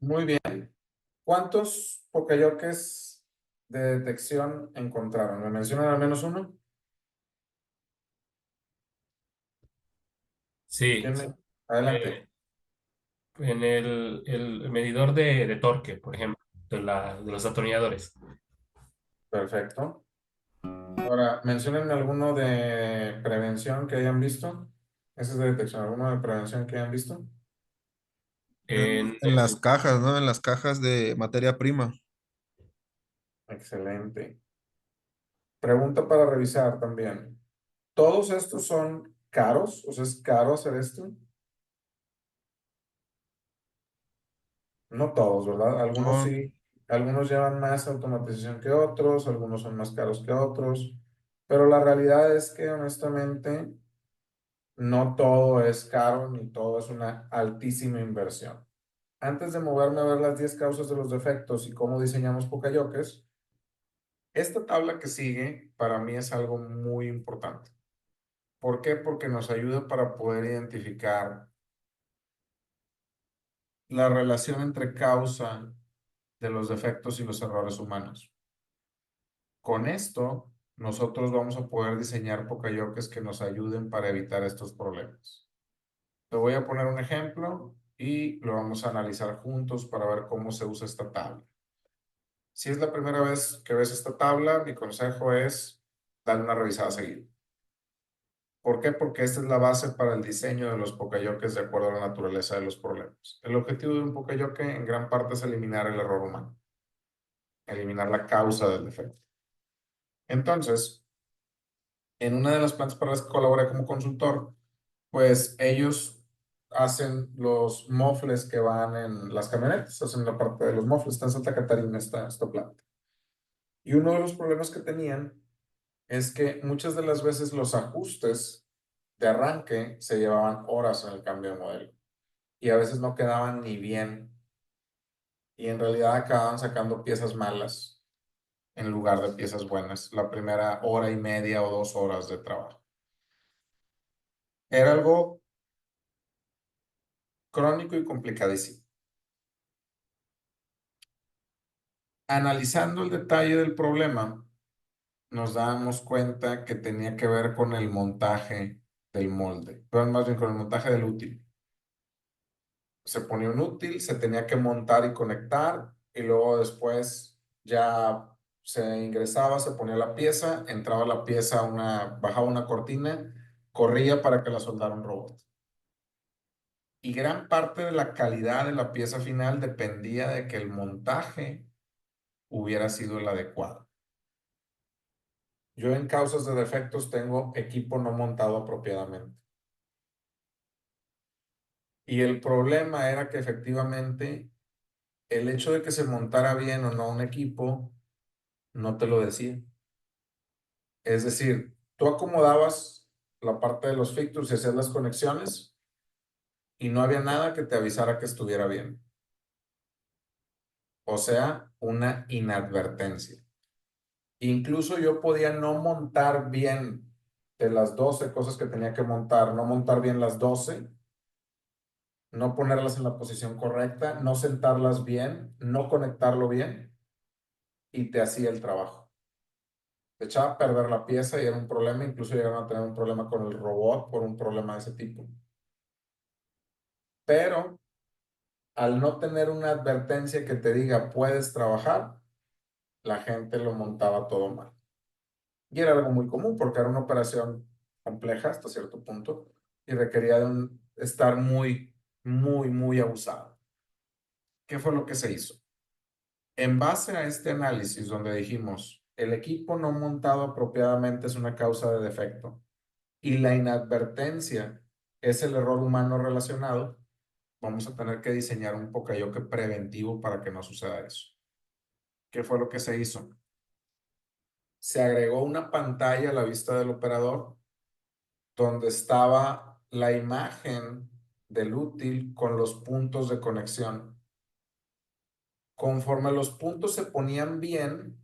Muy bien. ¿Cuántos pocayoques de detección encontraron? ¿Me mencionan al menos uno? Sí, ¿Quién me- Adelante. eh, en el medidor de torque, por ejemplo, de los atornilladores. Perfecto. Ahora, mencionen alguno de prevención que hayan visto. Ese es de detección. ¿Alguno de prevención que hayan visto? En las cajas, ¿no? En las cajas de materia prima. Excelente. Pregunta para revisar también. ¿Todos estos son caros? O sea, ¿es caro hacer esto? No todos, ¿verdad? Algunos No, sí, algunos llevan más automatización que otros, algunos son más caros que otros, pero la realidad es que honestamente no todo es caro ni todo es una altísima inversión. Antes de moverme a ver las 10 causas de los defectos y cómo diseñamos Pocayokes, esta tabla que sigue para mí es algo muy importante. ¿Por qué? Porque nos ayuda para poder identificar la relación entre causa de los defectos y los errores humanos. Con esto, nosotros vamos a poder diseñar Pocayokes que nos ayuden para evitar estos problemas. Te voy a poner un ejemplo y lo vamos a analizar juntos para ver cómo se usa esta tabla. Si es la primera vez que ves esta tabla, mi consejo es darle una revisada seguida. ¿Por qué? Porque esta es la base para el diseño de los Pocayokes de acuerdo a la naturaleza de los problemas. El objetivo de un Pocayoke en gran parte es eliminar el error humano, eliminar la causa del defecto. Entonces, en una de las plantas para las que colaboré como consultor, pues ellos hacen los mofles que van en las camionetas, hacen la parte de los mofles, está en Santa Catarina esta planta. Y uno de los problemas que tenían es que muchas de las veces los ajustes de arranque se llevaban horas en el cambio de modelo y a veces no quedaban ni bien y en realidad acababan sacando piezas malas en lugar de piezas buenas la primera hora y media o 2 horas de trabajo. Era algo crónico y complicadísimo. Analizando el detalle del problema, nos dábamos cuenta que tenía que ver con el montaje del molde, pero más bien con el montaje del útil. Se ponía un útil, se tenía que montar y conectar, y luego después ya se ingresaba, se ponía la pieza, entraba la pieza, bajaba una cortina, corría para que la soldara un robot. Y gran parte de la calidad de la pieza final dependía de que el montaje hubiera sido el adecuado. Yo en causas de defectos tengo equipo no montado apropiadamente. Y el problema era que efectivamente el hecho de que se montara bien o no un equipo no te lo decía. Es decir, tú acomodabas la parte de los fixtures y hacías las conexiones y no había nada que te avisara que estuviera bien. O sea, una inadvertencia. Incluso yo podía no montar bien de las 12 cosas que tenía que montar, no montar bien las 12, no ponerlas en la posición correcta, no sentarlas bien, no conectarlo bien y te hacía el trabajo. Te echaba a perder la pieza y era un problema, incluso llegaron a tener un problema con el robot por un problema de ese tipo. Pero al no tener una advertencia que te diga puedes trabajar, la gente lo montaba todo mal. Y era algo muy común porque era una operación compleja hasta cierto punto y requería de estar muy abusado. ¿Qué fue lo que se hizo? En base a este análisis donde dijimos, el equipo no montado apropiadamente es una causa de defecto y la inadvertencia es el error humano relacionado, vamos a tener que diseñar un pocayoke preventivo para que no suceda eso. ¿Qué fue lo que se hizo? Se agregó una pantalla a la vista del operador donde estaba la imagen del útil con los puntos de conexión. Conforme los puntos se ponían bien,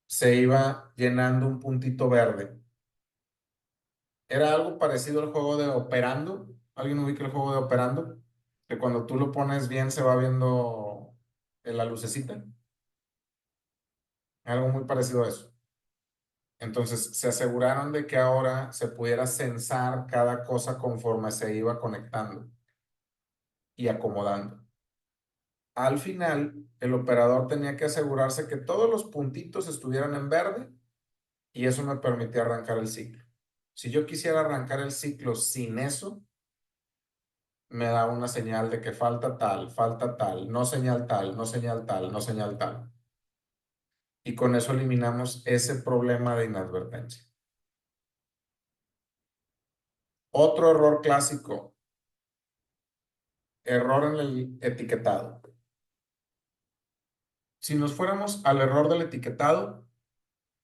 se iba llenando un puntito verde. Era algo parecido al juego de Operando. ¿Alguien ubica el juego de Operando? Que cuando tú lo pones bien se va viendo en la lucecita. Algo muy parecido a eso. Entonces se aseguraron de que ahora se pudiera censar cada cosa conforme se iba conectando y acomodando. Al final, el operador tenía que asegurarse que todos los puntitos estuvieran en verde y eso me permitía arrancar el ciclo. Si yo quisiera arrancar el ciclo sin eso, me da una señal de que falta tal, no señal tal, no señal tal, no señal tal. Y con eso eliminamos ese problema de inadvertencia. Otro error clásico, error en el etiquetado. Si nos fuéramos al error del etiquetado,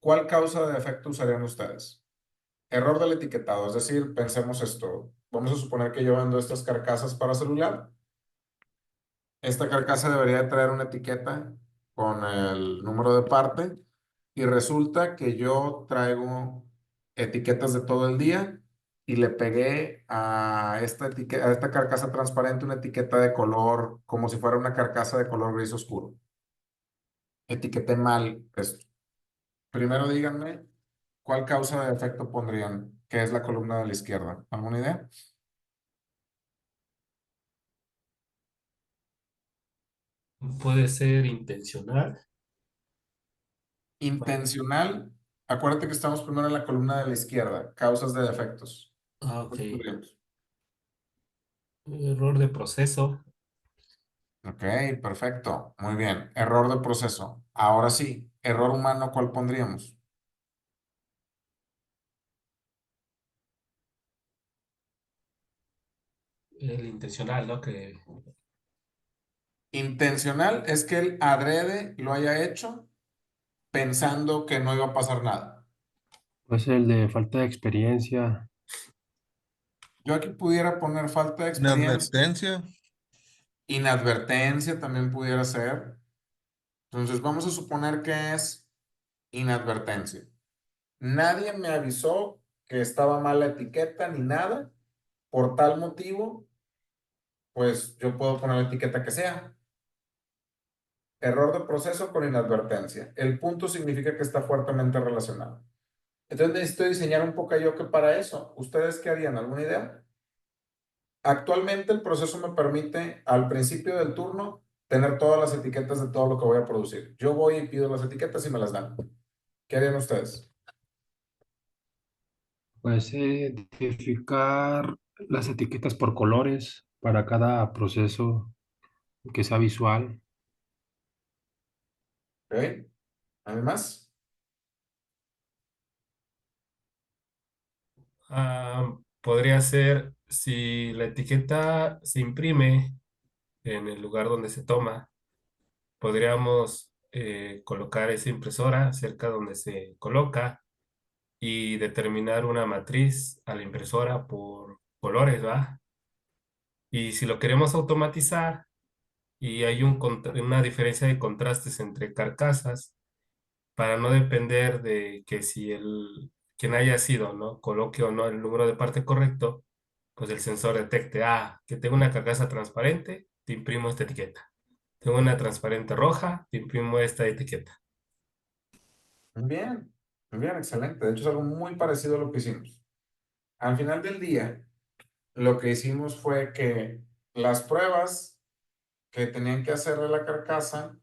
¿cuál causa de defecto usarían ustedes? Error del etiquetado, es decir, pensemos esto. Vamos a suponer que yo vendo estas carcasas para celular. Esta carcasa debería de traer una etiqueta con el número de parte y resulta que yo traigo etiquetas de todo el día y le pegué a esta a esta carcasa transparente una etiqueta de color como si fuera una carcasa de color gris oscuro. Etiqueté mal esto. Primero díganme cuál causa de defecto pondrían, que es la columna de la izquierda. ¿Alguna idea? Puede ser intencional. Intencional. Acuérdate que estamos primero en la columna de la izquierda, causas de defectos. Ah, ok. ¿Cuál pondríamos? Error de proceso. Ok, perfecto. Muy bien. Error de proceso. Ahora sí, error humano, ¿cuál pondríamos? El intencional, ¿no? Que Intencional es que él adrede lo haya hecho pensando que no iba a pasar nada. Pues el de falta de experiencia. Yo aquí pudiera poner falta de experiencia, Inadvertencia. inadvertencia también pudiera ser. Entonces vamos a suponer que es inadvertencia. Nadie me avisó que estaba mal la etiqueta ni nada. Por tal motivo, pues yo puedo poner la etiqueta que sea. Error de proceso con inadvertencia. El punto significa que está fuertemente relacionado. Entonces necesito diseñar un poco yo que para eso. ¿Ustedes qué harían? ¿Alguna idea? Actualmente el proceso me permite al principio del turno tener todas las etiquetas de todo lo que voy a producir. Yo voy y pido las etiquetas y me las dan. ¿Qué harían ustedes? Pues identificar las etiquetas por colores para cada proceso que sea visual. ¿Ok? Además, podría ser si la etiqueta se imprime en el lugar donde se toma, podríamos colocar esa impresora cerca donde se coloca y determinar una matriz a la impresora por colores, ¿va? Y si lo queremos automatizar y hay una diferencia de contrastes entre carcasas, para no depender de que si quien haya sido, ¿no? Coloque o no el número de parte correcto, pues el sensor detecte, que tengo una carcasa transparente, te imprimo esta etiqueta. Tengo una transparente roja, te imprimo esta etiqueta. muy bien, excelente. De hecho, es algo muy parecido a lo que hicimos. Al final del día, lo que hicimos fue que las pruebas que tenían que hacerle la carcasa,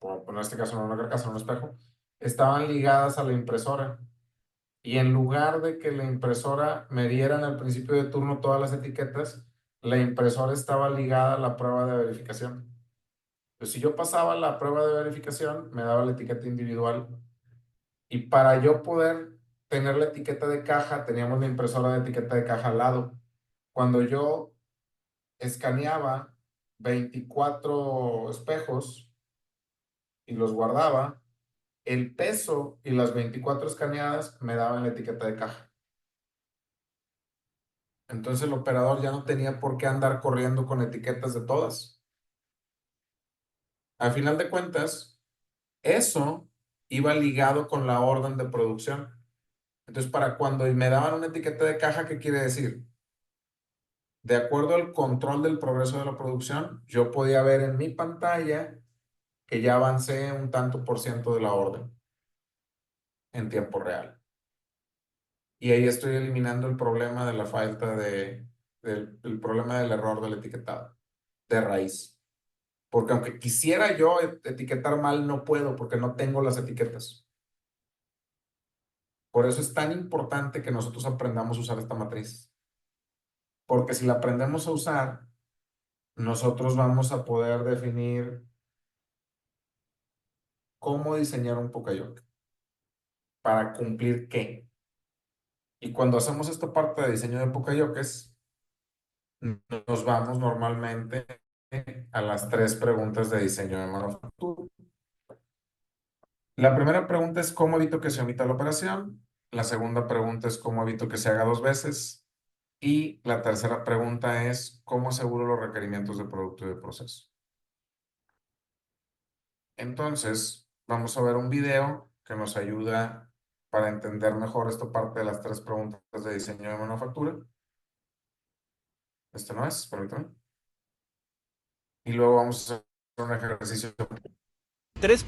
en este caso no una carcasa, un espejo, estaban ligadas a la impresora. Y en lugar de que la impresora me diera al principio de turno todas las etiquetas, la impresora estaba ligada a la prueba de verificación. Pues si yo pasaba la prueba de verificación, me daba la etiqueta individual. Y para yo poder tener la etiqueta de caja, teníamos la impresora de etiqueta de caja al lado. Cuando yo escaneaba 24 espejos y los guardaba, el peso y las 24 escaneadas me daban la etiqueta de caja. Entonces el operador ya no tenía por qué andar corriendo con etiquetas de todas. Al final de cuentas, eso iba ligado con la orden de producción. Entonces, para cuando me daban una etiqueta de caja, ¿qué quiere decir? De acuerdo al control del progreso de la producción, yo podía ver en mi pantalla que ya avancé un tanto por ciento de la orden en tiempo real. Y ahí estoy eliminando el problema de la falta el problema del error del etiquetado de raíz. Porque aunque quisiera yo etiquetar mal, no puedo porque no tengo las etiquetas. Por eso es tan importante que nosotros aprendamos a usar esta matriz. Porque si la aprendemos a usar, nosotros vamos a poder definir cómo diseñar un Pocayoke. ¿Para cumplir qué? Y cuando hacemos esta parte de diseño de Pocayokes, nos vamos normalmente a las 3 preguntas de diseño de manufactura. La primera pregunta es ¿cómo evito que se omita la operación? La segunda pregunta es ¿cómo evito que se haga 2 veces? Y la tercera pregunta es ¿cómo aseguro los requerimientos de producto y de proceso? Entonces, vamos a ver un video que nos ayuda para entender mejor esta parte de las 3 preguntas de diseño de manufactura. Este no es, permítame. Y luego vamos a hacer un ejercicio. Tres.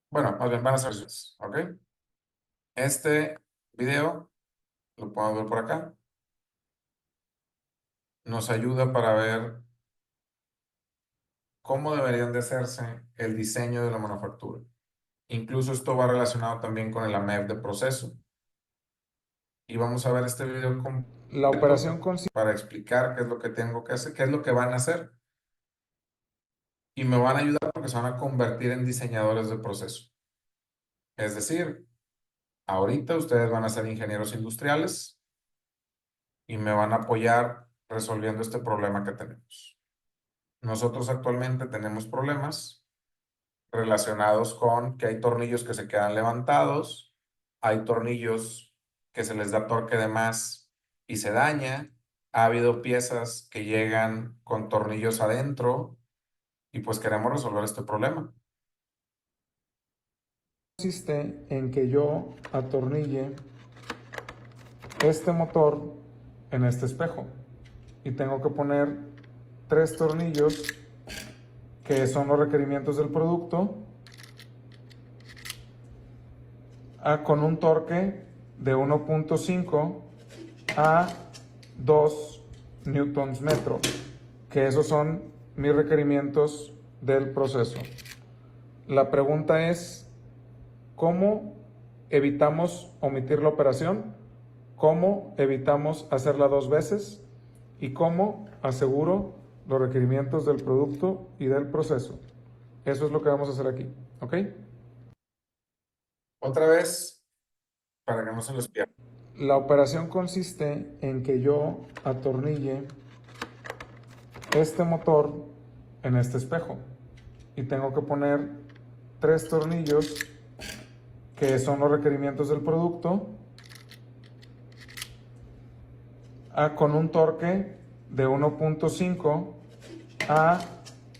Bueno, más bien van a ser ejercicios, ¿ok? Este video, lo podemos ver por acá, nos ayuda para ver cómo deberían de hacerse el diseño de la manufactura. Incluso esto va relacionado también con el AMEF de proceso. Y vamos a ver este video completo. La operación consiste para explicar qué es lo que tengo que hacer, qué es lo que van a hacer. Y me van a ayudar porque se van a convertir en diseñadores de proceso. Es decir, ahorita ustedes van a ser ingenieros industriales y me van a apoyar resolviendo este problema que tenemos. Nosotros actualmente tenemos problemas relacionados con que hay tornillos que se quedan levantados, hay tornillos que se les da torque de más y se daña, ha habido piezas que llegan con tornillos adentro y pues queremos resolver este problema. Consiste en que yo atornille este motor en este espejo y tengo que poner 3 tornillos que son los requerimientos del producto con un torque de 1.5 a 2 newtons metro, que esos son mis requerimientos del proceso. La pregunta es, ¿cómo evitamos omitir la operación? ¿Cómo evitamos hacerla 2 veces? ¿Y cómo aseguro los requerimientos del producto y del proceso? Eso es lo que vamos a hacer aquí, ¿ok? Otra vez, para que no se los pierda. La operación consiste en que yo atornille este motor en este espejo y tengo que poner 3 tornillos que son los requerimientos del producto con un torque de 1.5 a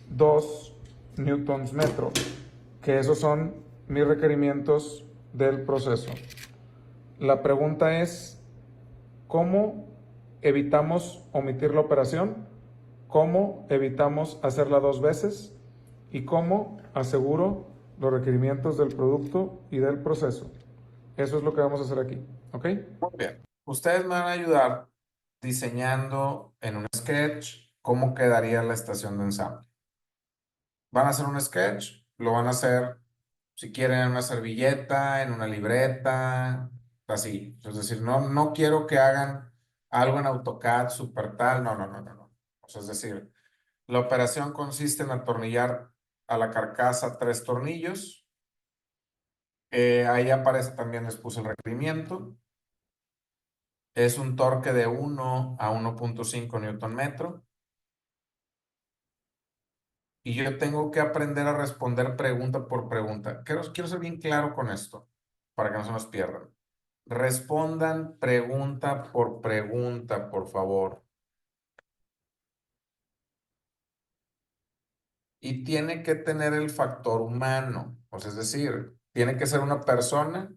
2 newtons metro, que esos son mis requerimientos del proceso. La pregunta es, ¿cómo evitamos omitir la operación? ¿Cómo evitamos hacerla 2 veces? ¿Y cómo aseguro los requerimientos del producto y del proceso? Eso es lo que vamos a hacer aquí, ¿ok? Muy bien. Ustedes me van a ayudar diseñando en un sketch cómo quedaría la estación de ensamble. Van a hacer un sketch, lo van a hacer, si quieren, en una servilleta, en una libreta, así. Es decir, no quiero que hagan algo en AutoCAD super tal, no. O sea, es decir, la operación consiste en atornillar a la carcasa 3 tornillos. Ahí aparece también, les puse el requerimiento. Es un torque de 1 a 1.5 Newton metro. Y yo tengo que aprender a responder pregunta por pregunta. Quiero ser bien claro con esto, para que no se nos pierdan. Respondan pregunta por pregunta, por favor. Y tiene que tener el factor humano. O sea, es decir, tiene que ser una persona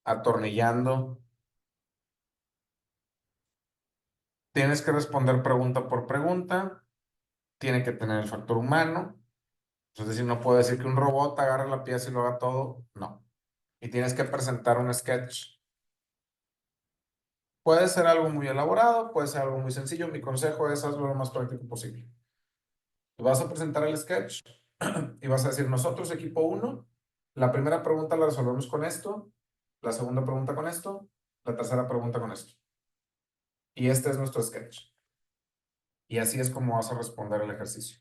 atornillando Tienes que responder pregunta por pregunta. Tiene que tener el factor humano. Es decir, no puedo decir que un robot agarre la pieza y lo haga todo. No. Y tienes que presentar un sketch. Puede ser algo muy elaborado, puede ser algo muy sencillo. Mi consejo es hazlo lo más práctico posible. Tú vas a presentar el sketch y vas a decir, nosotros, equipo 1, la primera pregunta la resolvemos con esto, la segunda pregunta con esto, la tercera pregunta con esto. Y este es nuestro sketch. Y así es como vas a responder el ejercicio.